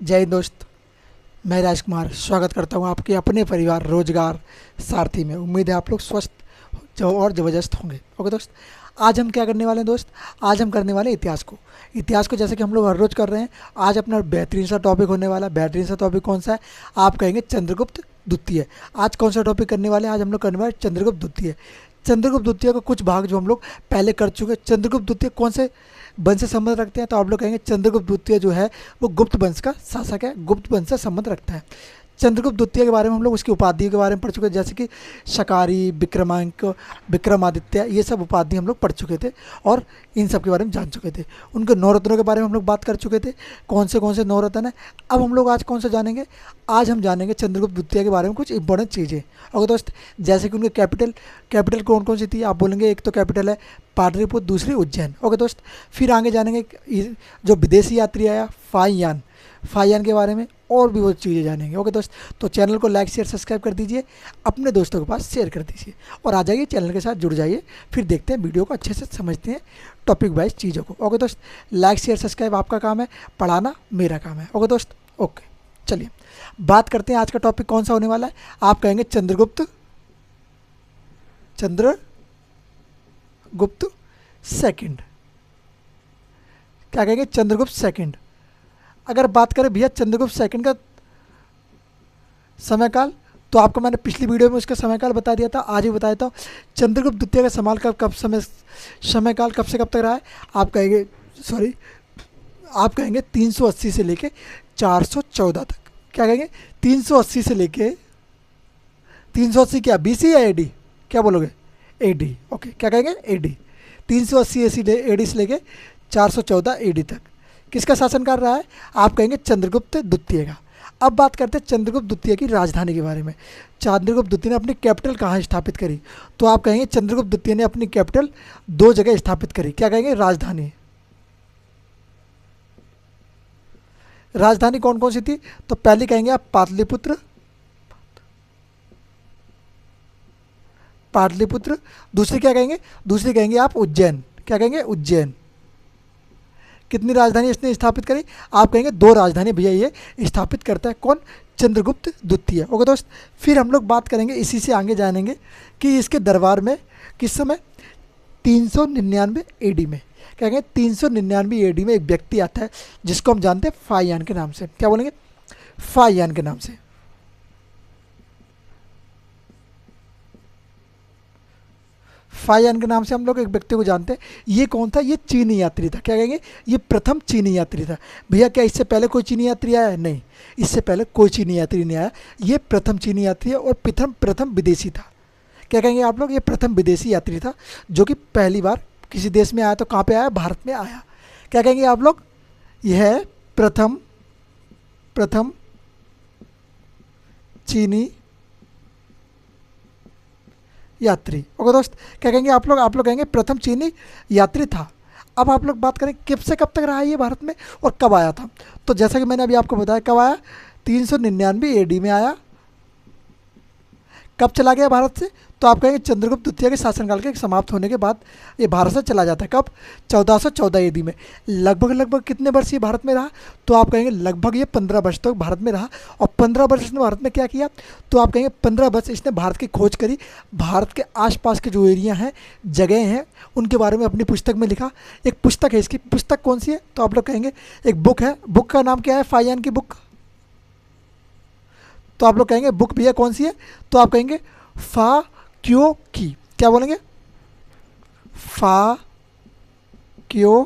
जय हिंद दोस्त। मैं राजकुमार स्वागत करता हूं आपके अपने परिवार रोजगार सारथी में। उम्मीद है आप लोग स्वस्थ और ज़बरदस्त होंगे। ओके दोस्त, आज हम क्या करने वाले हैं दोस्त? आज हम करने वाले हैं इतिहास को जैसे कि हम लोग हर रोज़ कर रहे हैं। आज अपना बेहतरीन सा टॉपिक होने वाला है। बेहतरीन सा टॉपिक कौन सा है? आप कहेंगे चंद्रगुप्त द्वितीय। आज कौन सा टॉपिक करने वाले हैं? आज हम लोग करने वाले हैं चंद्रगुप्त द्वितीय। चंद्रगुप्त द्वितीय का कुछ भाग जो हम लोग पहले कर चुके हैं। चंद्रगुप्त द्वितीय कौन से वंश से संबंध रखते हैं? तो आप लोग कहेंगे चंद्रगुप्त द्वितीय जो है वो गुप्त वंश का शासक है, गुप्त वंश से संबंध रखता है। चंद्रगुप्त द्वितीय के बारे में हम लोग उसकी उपाधियों के बारे में पढ़ चुके हैं, जैसे कि शकारी, विक्रमांक, विक्रमादित्य, ये सब उपाधि हम लोग पढ़ चुके थे और इन सब के बारे में जान चुके थे। उनके नवरत्नों के बारे में हम लोग बात कर चुके थे, कौन से नवरत्न हैं। अब हम लोग आज कौन सा जानेंगे? आज हम जानेंगे चंद्रगुप्त द्वितीय के बारे में कुछ इंपॉर्टेंट चीज़ें। और दोस्त, जैसे कि उनके कैपिटल कौन कौन सी थी आप बोलेंगे। एक तो कैपिटल है पाटलिपुत्र, दूसरी उज्जैन। ओके दोस्त, फिर आगे जानेंगे जो विदेशी यात्री आया फाइयान के बारे में और भी वो चीज़ें जानेंगे। ओके दोस्त, तो चैनल को लाइक शेयर सब्सक्राइब कर दीजिए, अपने दोस्तों के पास शेयर कर दीजिए और आ जाइए चैनल के साथ जुड़ जाइए। फिर देखते हैं वीडियो को अच्छे से समझते हैं टॉपिक वाइज चीज़ों को। ओके दोस्त, लाइक शेयर सब्सक्राइब आपका काम है, पढ़ाना मेरा काम है। ओके दोस्त, ओके चलिए बात करते हैं आज का टॉपिक कौन सा होने वाला है। आप कहेंगे चंद्रगुप्त सेकंड। क्या कहेंगे? चंद्रगुप्त सेकंड। अगर बात करें भैया चंद्रगुप्त सेकंड का समय काल, तो आपको मैंने पिछली वीडियो में उसका समय काल बता दिया था, आज भी बता देता हूँ। चंद्रगुप्त द्वितीय का समय काल कब से कब तक रहा है? आप कहेंगे 380 से लेके 414 तक। क्या कहेंगे? 380 से लेके 380 क्या बीसी या एडी? क्या बोलोगे? एडी। ओके, क्या कहेंगे? एडी। 380 एडी से लेके 414 एडी तक किसका शासनकाल रहा है? आप कहेंगे चंद्रगुप्त द्वितीय का। अब बात करते हैं चंद्रगुप्त द्वितीय की राजधानी के बारे में। चंद्रगुप्त द्वितीय ने अपनी कैपिटल कहाँ स्थापित करी? तो आप कहेंगे चंद्रगुप्त द्वितीय ने अपनी कैपिटल 2 जगह स्थापित करी। क्या कहेंगे? राजधानी कौन कौन सी थी? तो पहली कहेंगे आप पाटलिपुत्र। दूसरी क्या कहेंगे? दूसरी कहेंगे आप उज्जैन। क्या कहेंगे? उज्जैन। कितनी राजधानी इसने स्थापित करी? आप कहेंगे 2 राजधानी भैया ये स्थापित करता है। कौन? चंद्रगुप्त द्वितीय। ओके दोस्त, फिर हम लोग बात करेंगे, इसी से आगे जानेंगे कि इसके दरबार में किस समय 399 एडी में, क्या कहेंगे 399 एडी में एक व्यक्ति आता है जिसको हम जानते हैं फाइयान के नाम से। क्या बोलेंगे? फाइयान के नाम से। फाइयान के नाम से हम लोग एक व्यक्ति को जानते हैं। ये कौन था? ये चीनी यात्री था। क्या कहेंगे? ये प्रथम चीनी यात्री था। भैया क्या इससे पहले कोई चीनी यात्री आया है? नहीं, इससे पहले कोई चीनी यात्री नहीं आया। ये प्रथम चीनी यात्री है और प्रथम विदेशी था। क्या कहेंगे आप लोग? ये प्रथम विदेशी यात्री था जो कि पहली बार किसी देश में आया। तो कहाँ पे आया? भारत में आया। क्या कहेंगे आप लोग? यह है प्रथम चीनी यात्री। ओके दोस्त, क्या कहेंगे आप लोग कहेंगे प्रथम चीनी यात्री था। अब आप लोग बात करें कब से कब तक रहा है ये भारत में और कब आया था। तो जैसा कि मैंने अभी आपको बताया, कब आया? 399 एडी में आया। कब चला गया भारत से? तो आप कहेंगे चंद्रगुप्त द्वितीय के शासनकाल के समाप्त होने के बाद ये भारत से चला जाता है। कब? 1414 एडी में। लगभग कितने वर्ष ये भारत में रहा? तो आप कहेंगे लगभग ये 15 वर्ष तक भारत में रहा। और 15 वर्ष इसने भारत में क्या किया? तो आप कहेंगे 15 वर्ष इसने भारत की खोज करी। भारत के आसपास के जो एरिया हैं, जगह हैं, उनके बारे में अपनी पुस्तक में लिखा। एक पुस्तक है, इसकी पुस्तक कौन सी है? तो आप लोग कहेंगे एक बुक है। बुक का नाम क्या है? फाइयान की बुक। तो आप लोग कहेंगे बुक भैया कौन सी है? तो आप कहेंगे फा क्यों की। क्या बोलेंगे? फा क्यों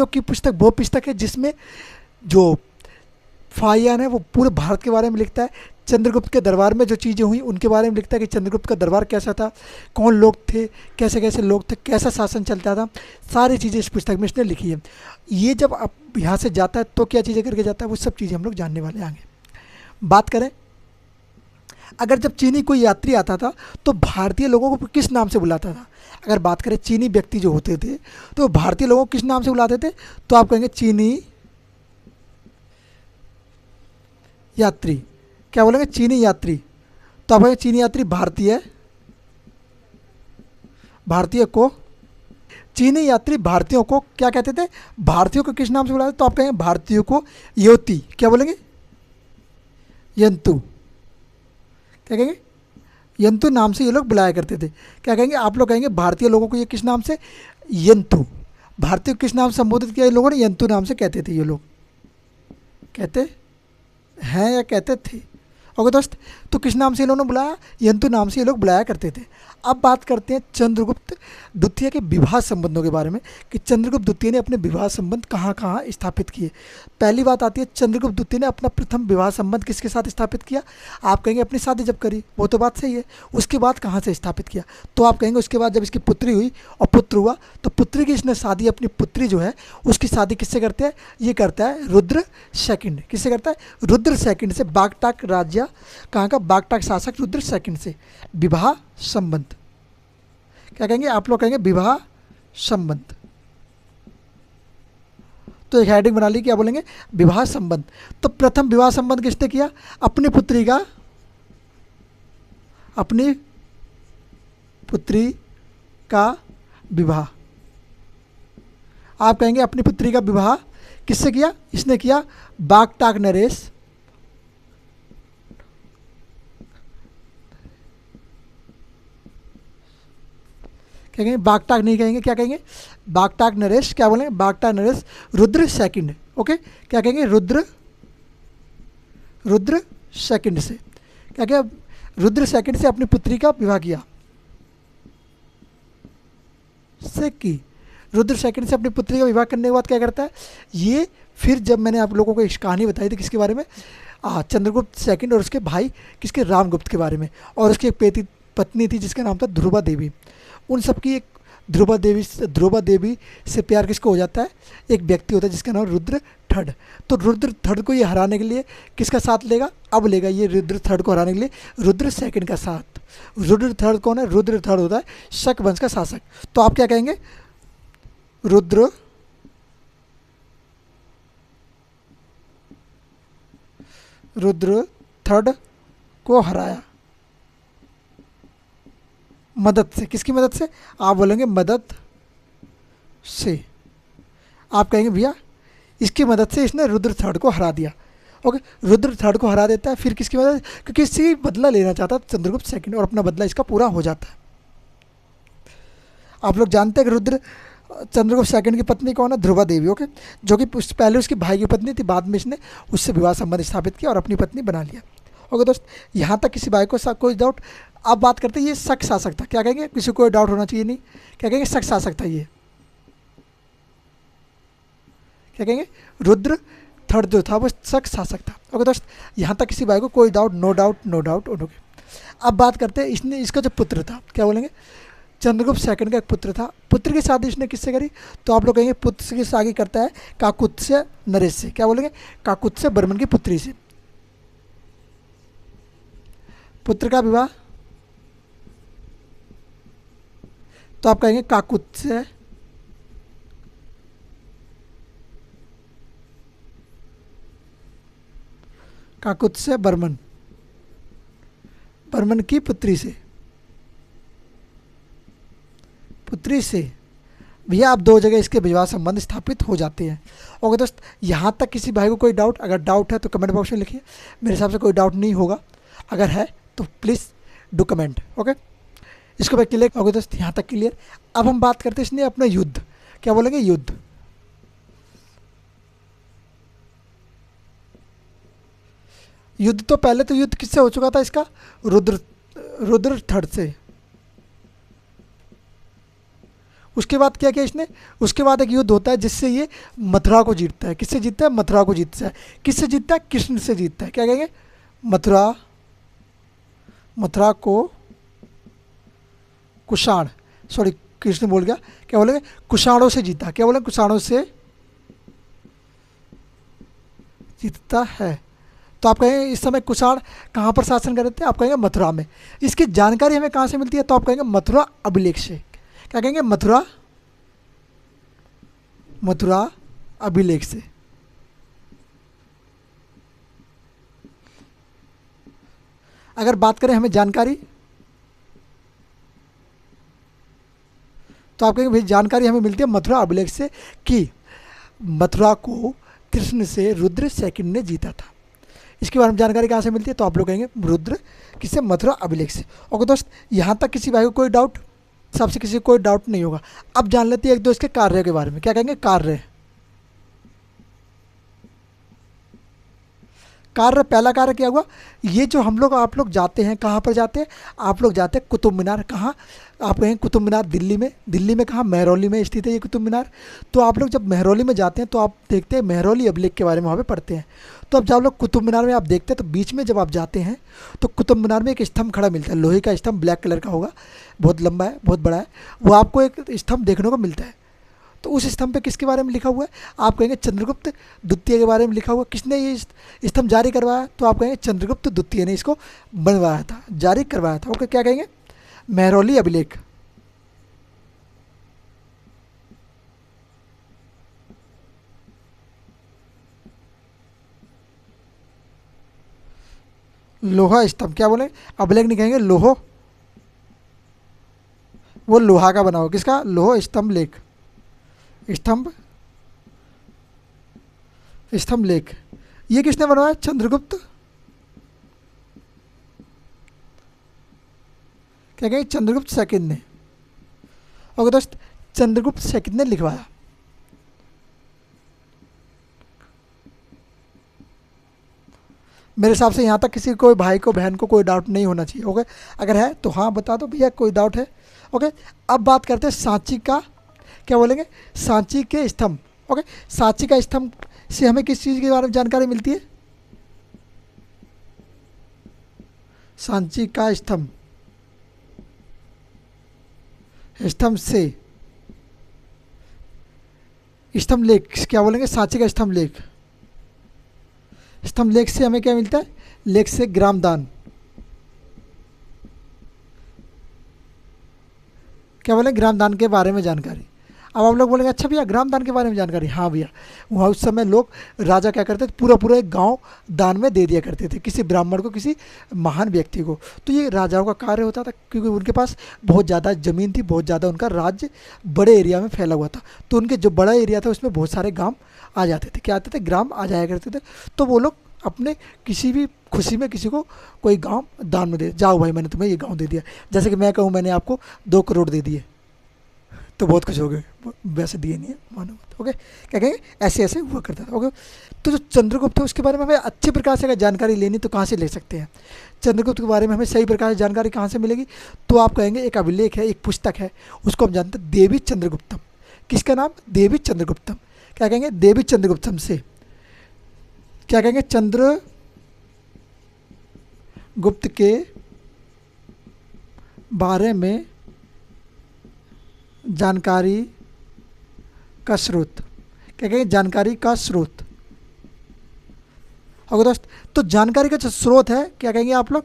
की पुस्तक वो पुस्तक है जिसमें जो फाइयान है वो पूरे भारत के बारे में लिखता है। चंद्रगुप्त के दरबार में जो चीज़ें हुई उनके बारे में लिखता है कि चंद्रगुप्त का दरबार कैसा था, कौन लोग थे, कैसे कैसे लोग थे, कैसा शासन चलता था, सारी चीज़ें इस पुस्तक में इसने लिखी है। ये जब आप यहाँ से जाता है तो क्या चीज़ें करके जाता है, वो सब चीज़ें हम लोग जानने वाले हैं आगे। बात करें, अगर जब चीनी कोई यात्री आता था तो भारतीय लोगों को किस नाम से बुलाता था? अगर बात करें चीनी व्यक्ति जो होते थे तो भारतीय लोगों को किस नाम से बुलाते थे? तो आप कहेंगे चीनी यात्री। क्या बोलेंगे? चीनी यात्री। तो आप कहेंगे चीनी यात्री भारतीय को चीनी यात्री भारतीयों को क्या कहते थे? भारतीयों को किस नाम से बुलाते? तो आप कहेंगे भारतीयों को योती, क्या बोलेंगे? यंतु, क्या कहेंगे? यंतु नाम से ये लोग बुलाया करते थे। क्या कहेंगे? आप लोग कहेंगे भारतीय लोगों को ये किस नाम से? यंतु। भारतीय को किस नाम से संबोधित किया? ये लोगों ने यंतु नाम से कहते थे। ये लोग कहते हैं या कहते थे? ओके दोस्त, तो किस नाम से इन लोगों ने बुलाया? यंतु नाम से ये लोग बुलाया करते थे। अब बात करते हैं चंद्रगुप्त द्वितीय के विवाह संबंधों के बारे में कि चंद्रगुप्त द्वितीय ने अपने विवाह संबंध कहाँ कहाँ स्थापित किए। पहली बात आती है, चंद्रगुप्त द्वितीय ने अपना प्रथम विवाह संबंध किसके साथ स्थापित किया? आप कहेंगे अपनी शादी जब करी, वो तो बात सही है। उसके बाद कहाँ से स्थापित किया? तो आप कहेंगे उसके बाद जब इसकी पुत्री हुई और पुत्र हुआ, तो पुत्री की इसने शादी, अपनी पुत्री जो है उसकी शादी किससे करते हैं? ये करता है रुद्र सेकंड। किससे करता है? रुद्र सेकंड से। बागटाक राज्य कहाँ का? बागटाक शासक रुद्र सेकंड से विवाह संबंध। क्या कहेंगे? आप लोग कहेंगे विवाह संबंध। तो एक हेडिंग बना ली, क्या बोलेंगे? विवाह संबंध। तो प्रथम विवाह संबंध किसने किया? अपनी पुत्री का विवाह। आप कहेंगे अपनी पुत्री का विवाह किससे किया? इसने किया बागटाक नरेश, क्या कहेंगे? बागटाक नहीं कहेंगे, क्या कहेंगे? बागटाक नरेश। क्या बोलेंगे? बागटाक नरेश रुद्र सेकंड। ओके, क्या कहेंगे? रुद्र सेकंड से। क्या क्या? रुद्र सेकंड से अपनी पुत्री का विवाह किया। से की रुद्र सेकंड से अपनी पुत्री का विवाह करने के बाद क्या करता है ये? फिर जब मैंने आप लोगों को एक कहानी बताई थी किसके बारे में? चंद्रगुप्त सेकंड और उसके भाई किसके? रामगुप्त के बारे में। और उसकी एक पत्नी थी जिसका नाम था ध्रुवा देवी। उन सबकी एक ध्रुवा देवी से प्यार किसको हो जाता है? एक व्यक्ति होता है जिसका नाम रुद्र थर्ड। तो रुद्र थर्ड को ये हराने के लिए किसका साथ लेगा? अब लेगा ये रुद्र थर्ड को हराने के लिए रुद्र सेकंड का साथ। रुद्र थर्ड कौन है? रुद्र थर्ड होता है शक वंश का शासक। तो आप क्या कहेंगे? रुद्र थर्ड को हराया मदद से। किसकी मदद से? आप बोलेंगे मदद से। आप कहेंगे भैया इसकी मदद से इसने रुद्र थर्ड को हरा दिया। ओके, रुद्र थर्ड को हरा देता है। फिर किसकी मदद? क्योंकि इससे बदला लेना चाहता था चंद्रगुप्त सेकंड और अपना बदला इसका पूरा हो जाता है। आप लोग जानते हैं कि चंद्रगुप्त सेकंड की पत्नी कौन है? ध्रुवा देवी। ओके, जो कि पहले उसके भाई की पत्नी थी, बाद में इसने उससे विवाह संबंध स्थापित किया और अपनी पत्नी बना लिया। ओके दोस्त, यहाँ तक किसी भाई को कोई डाउट? अब बात करते हैं ये शक शासक था। क्या कहेंगे? किसी को कोई डाउट होना चाहिए नहीं। क्या कहेंगे? शक शासक था ये। क्या कहेंगे? रुद्र थर्ड जो था वो शक शासक था। ओके दोस्त, यहाँ तक किसी भाई को कोई डाउट? No doubt. ओके, अब बात करते हैं इसका जो पुत्र था, क्या बोलेंगे? चंद्रगुप्त सेकंड का एक पुत्र था। पुत्र की शादी इसने किससे करी? तो आप लोग कहेंगे पुत्र की शादी करता है काकुत्स्य नरेश से। क्या बोलेंगे? काकुत्स्य बर्मन की पुत्री से। पुत्र का विवाह, तो आप कहेंगे काकुत्स्य बर्मन की पुत्री से। भैया अब दो जगह इसके विवाह संबंध स्थापित हो जाते हैं। ओके दोस्त, यहाँ तक किसी भाई को कोई डाउट? अगर डाउट है तो कमेंट बॉक्स में लिखिए। मेरे हिसाब से कोई डाउट नहीं होगा। अगर है तो प्लीज़ डू कमेंट। ओके, इसको मैं क्लियर। ओके दोस्त, यहाँ तक क्लियर। अब हम बात करते हैं इसने अपना युद्ध। क्या बोलेंगे? युद्ध। युद्ध तो पहले तो युद्ध किससे हो चुका था इसका? रुद्र थर्ड से। उसके बाद क्या किया इसने? उसके बाद एक युद्ध होता है जिससे ये मथुरा को जीतता है। किससे जीतता है? मथुरा को जीतता है। किससे जीतता है? कृष्ण से जीतता है। क्या कहेंगे? मथुरा को कुषाण, सॉरी कृष्ण बोल गया। क्या बोलेंगे? कुषाणों से जीता। क्या बोलेंगे? कुषाणों से जीतता है। तो आप कहेंगे इस समय कुषाण कहाँ पर शासन कर रहे थे? आप कहेंगे मथुरा में। इसकी जानकारी हमें कहाँ से मिलती है? तो आप कहेंगे मथुरा अभिलेख से। क्या कहेंगे? मथुरा अभिलेख से। अगर बात करें हमें जानकारी, तो आप कहेंगे भाई जानकारी हमें मिलती है मथुरा अभिलेख से कि मथुरा को कृष्ण से रुद्र सेकंड ने जीता था। इसके बारे में जानकारी कहाँ से मिलती है? तो आप लोग कहेंगे रुद्र किससे? मथुरा अभिलेख से। ओके दोस्त, यहाँ तक किसी भाई को कोई डाउट? सबसे किसी को कोई डाउट नहीं होगा। अब जान लेते हैं एक दो इसके कार्य के बारे में। क्या कहेंगे? कार्य। कार्य, पहला कार्य क्या हुआ? ये जो हम लोग आप लोग जाते हैं, कहाँ पर जाते हैं? आप लोग जाते हैं कुतुब मीनार। कहाँ? आप कहेंगे कुतुब मीनार दिल्ली में। दिल्ली में कहाँ? महरौली में स्थित है ये कुतुब मीनार। तो आप लोग जब महरौली में जाते हैं तो आप देखते हैं महरौली अभिलेख के बारे में वहाँ पे पढ़ते हैं। तो अब जब आप लोग कुतुब मीनार में आप देखते हैं तो बीच में जब आप जाते हैं तो कुतुब मीनार में एक स्तंभ खड़ा मिलता है, लोहे का स्तंभ, ब्लैक कलर का होगा, बहुत लंबा है, बहुत बड़ा है। वो आपको एक स्तंभ देखने को मिलता है। तो उस स्तंभ पे किसके बारे में लिखा हुआ है? आप कहेंगे चंद्रगुप्त द्वितीय के बारे में लिखा हुआ। किसने ये स्तंभ जारी करवाया? तो आप कहेंगे चंद्रगुप्त द्वितीय ने इसको बनवाया था, जारी करवाया था। ओके, क्या कहेंगे? महरौली अभिलेख। लोहा स्तंभ, क्या बोले? अभिलेख नहीं कहेंगे, लोहो, वो लोहा का बना हुआ। किसका? लोह स्तंभ लेख, स्तंभ स्तंभ लेख। ये किसने बनवाया? चंद्रगुप्त। क्या कहेंगे? चंद्रगुप्त सेकंड ने। ओके दोस्त, चंद्रगुप्त सेकंड ने लिखवाया। मेरे हिसाब से यहाँ तक किसी कोई भाई को बहन को कोई डाउट नहीं होना चाहिए। ओके, अगर है तो हाँ बता दो भैया कोई डाउट है। ओके, अब बात करते हैं सांची का। क्या बोलेंगे? सांची के स्तंभ। ओके, सांची का स्तंभ से हमें किस चीज़ के बारे में जानकारी मिलती है? सांची का स्तंभ, स्तंभ से, स्तंभ लेख, क्या बोलेंगे? सांची का स्तंभ लेख। स्तंभ लेख से हमें क्या मिलता है? लेख से ग्रामदान। क्या बोले? ग्रामदान के बारे में जानकारी। अब आप लोग बोलेंगे अच्छा भैया ग्रामदान के बारे में जानकारी। हाँ भैया, वहाँ उस समय लोग, राजा क्या करते थे, पूरा पूरा एक गांव दान में दे दिया करते थे किसी ब्राह्मण को, किसी महान व्यक्ति को। तो ये राजाओं का कार्य होता था, क्योंकि उनके पास बहुत ज़्यादा ज़मीन थी, बहुत ज़्यादा उनका राज्य बड़े एरिया में फैला हुआ था। तो उनके जो बड़ा एरिया था उसमें बहुत सारे गाँव आ जाते थे। क्या आते थे? ग्राम आ जाया करते थे। तो वो लोग अपने किसी भी खुशी में किसी को कोई गांव दान में दे, जाओ भाई मैंने तुम्हें ये गांव दे दिया। जैसे कि मैं कहूँ मैंने आपको 2 करोड़ दे दिए तो बहुत खुश हो गए, वैसे दिए नहीं है, मानो। ओके, क्या कहेंगे? ऐसे ऐसे हुआ करता था। ओके, तो जो चंद्रगुप्त है उसके बारे में हमें अच्छी प्रकार से अगर जानकारी लेनी तो कहाँ से ले सकते हैं? चंद्रगुप्त के बारे में हमें सही प्रकार से जानकारी कहाँ से मिलेगी? तो आप कहेंगे एक अभिलेख है, एक पुस्तक है, उसको हम जानते हैं देवी चंद्रगुप्तम। किसका नाम? देवी चंद्रगुप्तम। क्या कहेंगे? देवी चंद्रगुप्तम से। क्या कहेंगे? चंद्रगुप्त के बारे में जानकारी का स्रोत। क्या कहेंगे? जानकारी का स्रोत। ओके दोस्त, तो जानकारी का जो स्रोत है, क्या कहेंगे आप लोग?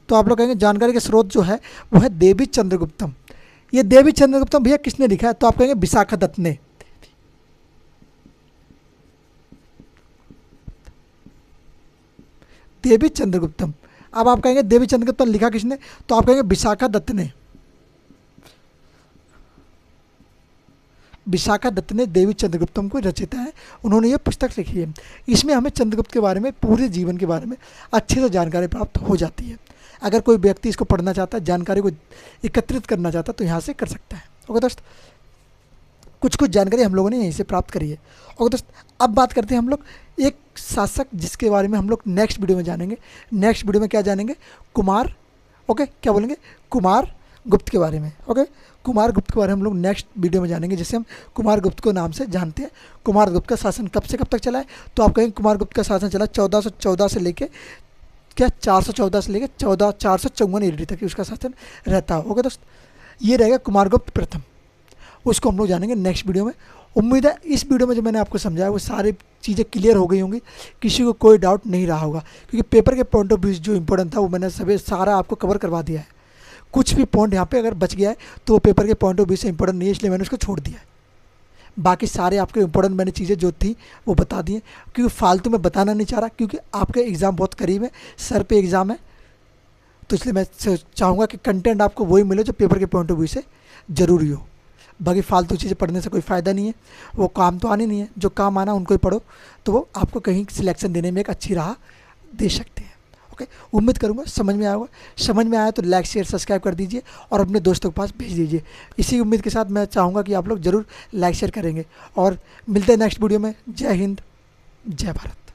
तो आप लोग कहेंगे जानकारी का स्रोत जो है वो है देवी चंद्रगुप्तम। ये देवी चंद्रगुप्तम भैया किसने लिखा है? तो आप कहेंगे विशाखा दत्त ने। देवी चंद्रगुप्तम। अब आप कहेंगे देवी चंद्रगुप्तम लिखा किसने? तो आप कहेंगे विशाखा दत्त ने। विशाखा दत्त ने देवी चंद्रगुप्तम को रचिता है, उन्होंने ये पुस्तक लिखी है। इसमें हमें चंद्रगुप्त के बारे में, पूरे जीवन के बारे में अच्छे से जानकारी प्राप्त हो जाती है। अगर कोई व्यक्ति इसको पढ़ना चाहता है, जानकारी को एकत्रित करना चाहता है, तो यहाँ से कर सकता है। ओके दोस्त, कुछ कुछ जानकारी हम लोगों ने यहीं से प्राप्त करी है। ओके दोस्त, अब बात करते हैं हम लोग एक शासक जिसके बारे में हम लोग नेक्स्ट वीडियो में जानेंगे। नेक्स्ट वीडियो में क्या जानेंगे? कुमार, ओके, क्या बोलेंगे? कुमार गुप्त के बारे में। ओके, कुमार गुप्त के बारे में हम लोग नेक्स्ट वीडियो में जानेंगे, जिसे हम कुमार गुप्त को नाम से जानते हैं। कुमार गुप्त का शासन कब से कब तक चला है? तो आप कहेंगे कुमार गुप्त का शासन चला 1414 से लेके, क्या 414 से लेके 454 ईस्वी तक उसका शासन रहता होगा दोस्त। ये रहेगा कुमार गुप्त प्रथम, उसको हम लोग जानेंगे नेक्स्ट वीडियो में। उम्मीद है इस वीडियो में जो मैंने आपको समझाया वो सारी चीज़ें क्लियर हो गई होंगी, किसी को कोई डाउट नहीं रहा होगा, क्योंकि पेपर के पॉइंट ऑफ व्यू जो इंपॉर्टेंट था वो मैंने सभी सारा आपको कवर करवा दिया है। कुछ भी पॉइंट यहाँ पे अगर बच गया है तो वो पेपर के पॉइंट ऑफ व्यू से इंपॉर्टेंट नहीं है, इसलिए मैंने उसको छोड़ दिया है। बाकी सारे आपके इंपॉर्टेंट मैंने चीज़ें जो थी वो बता दी हैं, क्योंकि फालतू में बताना नहीं चाह रहा, क्योंकि आपके एग्ज़ाम बहुत करीब है, सर पे एग्ज़ाम है। तो इसलिए मैं चाहूँगा कि कंटेंट आपको वही मिले जो पेपर के पॉइंट ऑफ व्यू से ज़रूरी हो। बाकी फालतू चीज़ें पढ़ने से कोई फ़ायदा नहीं है, वो काम तो आने नहीं है। जो काम आना उनको ही पढ़ो, तो वो आपको कहीं सिलेक्शन देने में एक अच्छी राह दे सकते हैं। ओके, उम्मीद करूँगा समझ में आया होगा। समझ में आया तो लाइक शेयर सब्सक्राइब कर दीजिए और अपने दोस्तों के पास भेज दीजिए। इसी उम्मीद के साथ मैं चाहूँगा कि आप लोग ज़रूर लाइक शेयर करेंगे और मिलते हैं नेक्स्ट वीडियो में। जय हिंद, जय भारत।